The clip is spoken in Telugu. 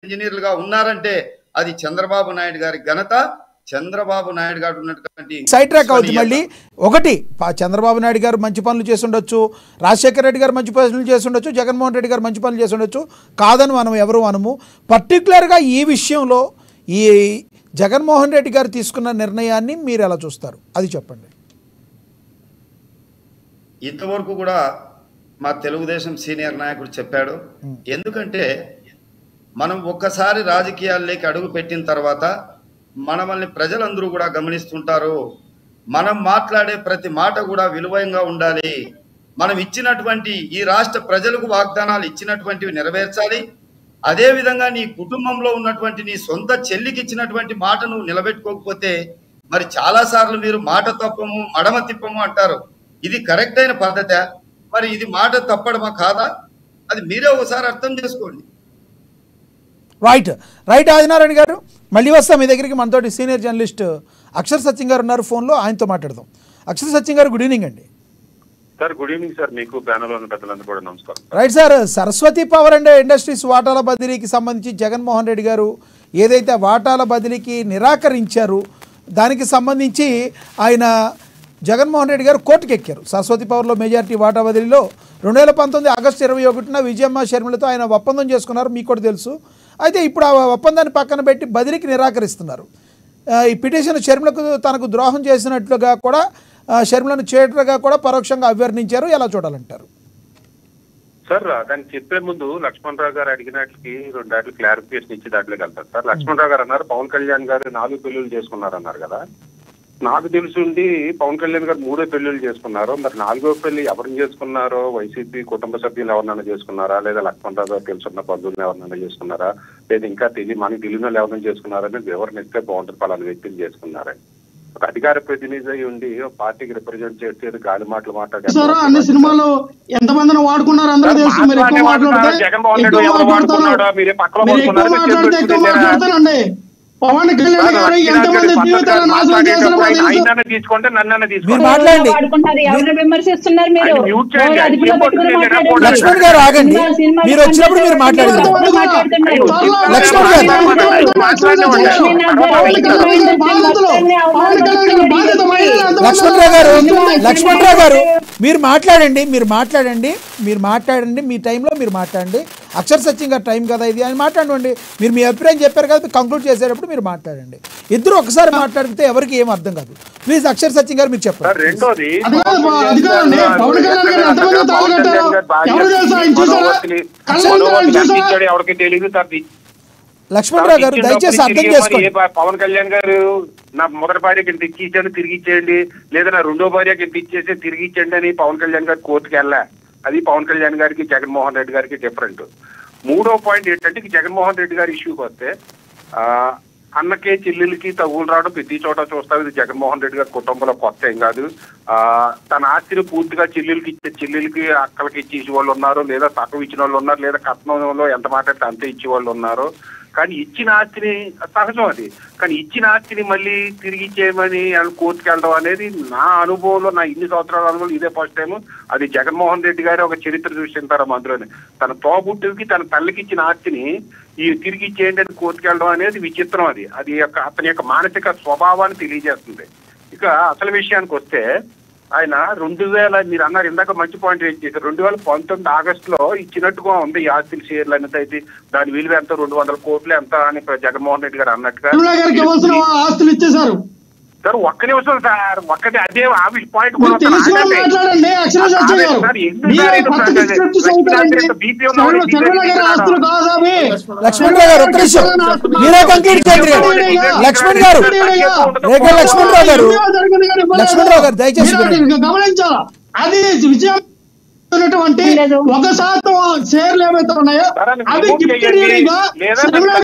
ఇంజనీర్లుగా ఉన్నారంటే అది చంద్రబాబు నాయుడు గారి ఘనత. చంద్రబాబు నాయుడు గారు ఉన్నటువంటి సైడ్ ట్రాక్ అవుతుంది. మళ్ళీ ఒకటి చంద్రబాబు నాయుడు గారు మంచి పనులు చేసి ఉండొచ్చు, రాజశేఖర రెడ్డి గారు మంచి పనులు చేసి ఉండొచ్చు, జగన్మోహన్ రెడ్డి గారు మంచి పనులు చేసి ఉండొచ్చు, కాదని మనం ఎవరు అనము. పర్టికులర్గా ఈ విషయంలో ఈ జగన్మోహన్ రెడ్డి గారు తీసుకున్న నిర్ణయాన్ని మీరు ఎలా చూస్తారు అది చెప్పండి. ఇంతవరకు కూడా మా తెలుగుదేశం సీనియర్ నాయకుడు చెప్పాడు. ఎందుకంటే మనం ఒక్కసారి రాజకీయాల్లోకి అడుగు పెట్టిన తర్వాత మనల్ని ప్రజలందరూ కూడా గమనిస్తుంటారు. మనం మాట్లాడే ప్రతి మాట కూడా విలువైనగా ఉండాలి. మనం ఇచ్చినటువంటి ఈ రాష్ట్ర ప్రజలకు వాగ్దానాలు ఇచ్చినటువంటివి నెరవేర్చాలి. అదేవిధంగా నీ కుటుంబంలో ఉన్నటువంటి నీ సొంత చెల్లికి ఇచ్చినటువంటి మాట నువ్వు నిలబెట్టుకోకపోతే మరి చాలాసార్లు మీరు మాట తప్పము మడమ తిప్పము అంటారు. ఇది కరెక్ట్ అయిన పద్ధత? మరి ఇది మాట తప్పడమా కాదా? అది మీరే ఒకసారి అర్థం చేసుకోండి. రైట్ ఆదినారాయణ గారు, మళ్ళీ వస్తాం మీ దగ్గరికి. మనతోటి సీనియర్ జర్నలిస్ట్ అక్షర్ సత్యం గారు ఉన్నారు ఫోన్లో, ఆయనతో మాట్లాడదాం. అక్షర్ సత్యం గారు, గుడ్ ఈవినింగ్ అండి. సార్ గుడ్ ఈవినింగ్ సార్, మీకు ప్యానెల్ ఉన్న పెద్దలందరూ కూడా నమస్కారం. Right sir, Saraswati power and industries వాటాల బదిలీకి సంబంధించి జగన్మోహన్ రెడ్డి గారు ఏదైతే వాటాల బదిలీకి నిరాకరించారు దానికి సంబంధించి ఆయన జగన్మోహన్ రెడ్డి గారు కోర్టుకు ఎక్కారు. సరస్వతి పవర్లో మెజారిటీ వాటా బదిలీలో 2019 ఆగస్టు 21న విజయమ్మ షర్మిలతో ఆయన ఒప్పందం చేసుకున్నారు, మీకు కూడా తెలుసు. అయితే ఇప్పుడు ఆ ఒప్పందాన్ని పక్కన పెట్టి బదిలీకి నిరాకరిస్తున్నారు. ఈ పిటిషన్ షర్మిలకు తనకు ద్రోహం చేసినట్లుగా కూడా, షర్మిలను చేయటగా కూడా పరోక్షంగా అభ్యర్థించారు. ఎలా చూడాలంటారు సార్? దాన్ని చెప్పే ముందు లక్ష్మణరావు గారు అడిగినట్లకి రెండాట్లు క్లారిఫికేషన్ ఇచ్చి దాంట్లోకి వెళ్తారు సార్. లక్ష్మణరావు గారు అన్నారు పవన్ కళ్యాణ్ గారు 4 పెళ్లిళ్ళు చేసుకున్నారు అన్నారు కదా. నాకు తెలుసుండి పవన్ కళ్యాణ్ గారు 3 పెళ్లిళ్ళు చేసుకున్నారు. మరి 4వ పెళ్లి ఎవరిని చేసుకున్నారో, వైసీపీ కుటుంబ సభ్యులు ఎవరినైనా చేసుకున్నారా, లేదా లక్ష్మణరావు గారు తెలుసున్న బంధువులను ఎవరినైనా చేసుకున్నారా, లేదా ఇంకా మనకి తెలియని వాళ్ళు ఎవరైనా చేసుకున్నారని వివరణ ఇస్తే బాగుంటుంది. పలానా వ్యక్తులు చేసుకున్నారని ఒక అధికార ప్రతినిధి అయి ఉండి పార్టీకి రిప్రజెంట్ చేసేది గాలి మాటలు మాట్లాడారు. అన్ని సినిమాలు ఎంతమందిని వాడుకున్నారు అందరూ తెలుసు. జగన్మోహన్ రెడ్డి ఎవరు వాడుకున్నాడో మీరే పక్కన మాట్లాడతారండి. పవన్ కళ్యాణ్ గారు ఎంతమంది జీవితాలు నాశనం చేశారో తీసుకోండి, నన్ను మీరు మాట్లాడండి. లక్ష్మణ్ గారు ఆగండి, మీరు వచ్చినప్పుడు మీరు మాట్లాడండి. లక్ష్మణరావు గారు మీరు మాట్లాడండి, మీ టైంలో మీరు మాట్లాడండి. అక్షర్ సత్యం గారు టైం కదా ఇది అని మాట్లాడండి. మీరు మీ అభిప్రాయం చెప్పారు కదా, కంక్లూడ్ చేసేటప్పుడు మీరు మాట్లాడండి. ఇద్దరు ఒకసారి మాట్లాడితే ఎవరికి ఏం అర్థం కాదు. ప్లీజ్ అక్షర్ సత్యం గారు మీరు చెప్పండి. లక్ష్మణరావు గారు దయచేసి అర్థం చేసుకోండి. పవన్ కళ్యాణ్ గారు నా మొదటి భార్యకి ఇంత ఇచ్చేయండి తిరిగి ఇచ్చేయండి, లేదా నా 2వ భార్యకి ఇంత ఇచ్చేసి తిరిగి ఇచ్చేయండి అని పవన్ కళ్యాణ్ గారు కోర్టుకి వెళ్ళా. అది పవన్ కళ్యాణ్ గారికి జగన్మోహన్ రెడ్డి గారికి డిఫరెంట్. 3వ పాయింట్ ఏంటంటే జగన్మోహన్ రెడ్డి గారి ఇష్యూకి వస్తే అన్నకే చెల్లెలకి తగులు రావడం ప్రతి చోట చూస్తాం. ఇది జగన్మోహన్ రెడ్డి గారి కుటుంబంలో కొత్త ఏం కాదు. తన ఆస్తిని పూర్తిగా చెల్లెలకి అక్కలకి ఇచ్చేసి వాళ్ళు ఉన్నారు, లేదా తక్కువ ఇచ్చిన వాళ్ళు ఉన్నారు, లేదా కట్నంలో ఎంత మాట్లాడితే అంతే ఇచ్చే వాళ్ళు ఉన్నారు. కానీ ఇచ్చిన ఆస్తిని సహజం అది, కానీ ఇచ్చిన ఆస్తిని మళ్ళీ తిరిగి ఇచ్చేయమని కోర్టుకు వెళ్ళడం అనేది నా అనుభవంలో, నా ఇన్ని సంవత్సరాల అనుభవం ఇదే ఫస్ట్ టైం. అది జగన్మోహన్ రెడ్డి గారు ఒక చరిత్ర చూసింటారు అందులోనే. తన తోబుట్టుకి తన తల్లికి ఇచ్చిన ఆస్తిని ఈ తిరిగి ఇచ్చేయండి అని కోర్టుకు వెళ్ళడం అనేది విచిత్రం. అది అతని యొక్క మానసిక స్వభావాన్ని తెలియజేస్తుంది. ఇక అసలు విషయానికి వస్తే ఆయన 2000 మీరు అన్నారు ఇందాక మంచి పాయింట్ రేజ్ చేశారు. 2019 ఆగస్టులో ఇచ్చినట్టుగా ఉంది ఈ ఆస్తుల షేర్లు అనేది. అయితే దాని విలువ ఎంత 200 కోట్లు ఎంత అని జగన్మోహన్ రెడ్డి గారు అన్నట్టుగా ఆస్తులు ఇచ్చేశారు సార్. ఒక్క నిమిషం సార్, ఒక్కటి అదే పాయింట్ లక్ష్మణరావు గారు ఒక్క నిమిషం మీరే కంక్లూడ్ చేయండి. లక్ష్మణరావు గారు దయచేసి గమనించాలా, అది విజయం 1% షేర్లు ఏవైతే ఉన్నాయో అవి